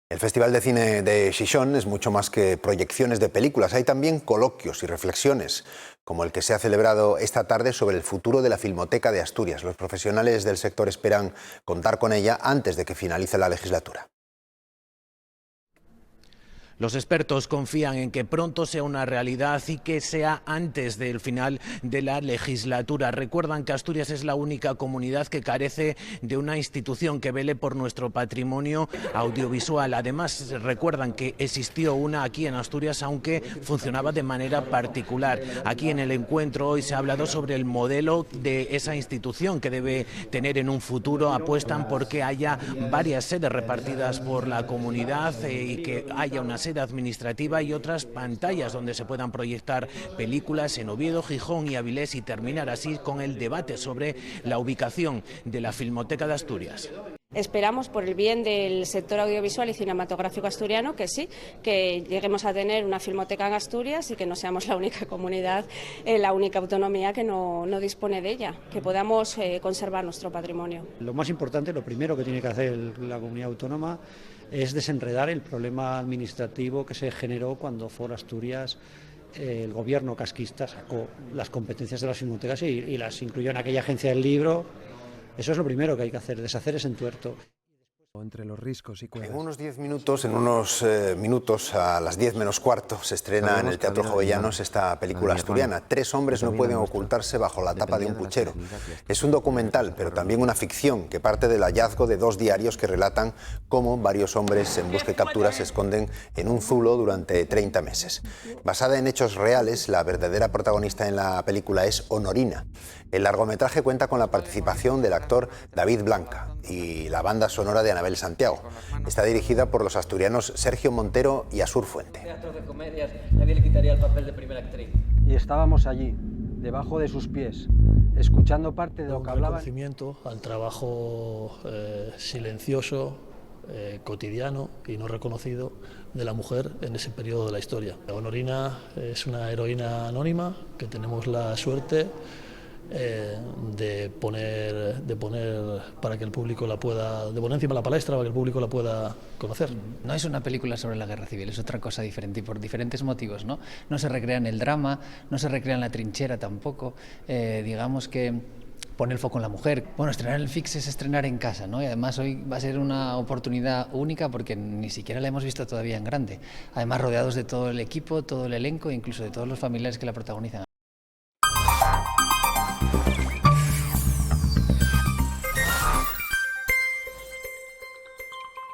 El Festival de Cine de Xixón es mucho más que proyecciones de películas. Hay también coloquios y reflexiones, como el que se ha celebrado esta tarde sobre el futuro de la Filmoteca de Asturias. Los profesionales del sector esperan contar con ella antes de que finalice la legislatura. Los expertos confían en que pronto sea una realidad y que sea antes del final de la legislatura. Recuerdan que Asturias es la única comunidad que carece de una institución que vele por nuestro patrimonio audiovisual. Además, recuerdan que existió una aquí en Asturias, aunque funcionaba de manera particular. Aquí en el encuentro hoy se ha hablado sobre el modelo de esa institución que debe tener en un futuro. Apuestan por que haya varias sedes repartidas por la comunidad y que haya una sede administrativa y otras pantallas donde se puedan proyectar películas en Oviedo, Gijón y Avilés, y terminar así con el debate sobre la ubicación de la Filmoteca de Asturias. Esperamos, por el bien del sector audiovisual y cinematográfico asturiano, que sí, que lleguemos a tener una filmoteca en Asturias y que no seamos la única comunidad, la única autonomía que no dispone de ella, que podamos conservar nuestro patrimonio. Lo más importante, lo primero que tiene que hacer la comunidad autónoma es desenredar el problema administrativo que se generó cuando For Asturias, el gobierno casquista, sacó las competencias de las filmotecas y las incluyó en aquella agencia del libro. Eso es lo primero que hay que hacer, deshacer ese entuerto. Entre los riscos y En unos minutos, a las 10 menos cuarto, se estrena en el Teatro Jovellanos esta película asturiana. 3 hombres no pueden ocultarse bajo la tapa de un puchero. Es un documental, pero también una ficción que parte del hallazgo de 2 diarios que relatan cómo varios hombres en busca y captura se esconden en un zulo durante 30 meses. Basada en hechos reales, la verdadera protagonista en la película es Honorina. El largometraje cuenta con la participación del actor David Blanca y la banda sonora de Anabel Santiago. Está dirigida por los asturianos Sergio Montero y Asur Fuente. Teatro de comedias, nadie le quitaría el papel de primera actriz. Y estábamos allí, debajo de sus pies, escuchando parte de lo que hablaban. Un reconocimiento al trabajo silencioso, cotidiano y no reconocido de la mujer en ese periodo de la historia. Honorina es una heroína anónima que tenemos la suerte de poner para que el público la pueda, de poner encima de la palestra para que el público la pueda conocer. No es una película sobre la guerra civil, es otra cosa diferente y por diferentes motivos, ¿no? No se recrea en el drama, no se recrea en la trinchera tampoco, digamos que pone el foco en la mujer. Bueno, estrenar el Fix es estrenar en casa, ¿no? Y además hoy va a ser una oportunidad única porque ni siquiera la hemos visto todavía en grande. Además rodeados de todo el equipo, todo el elenco e incluso de todos los familiares que la protagonizan.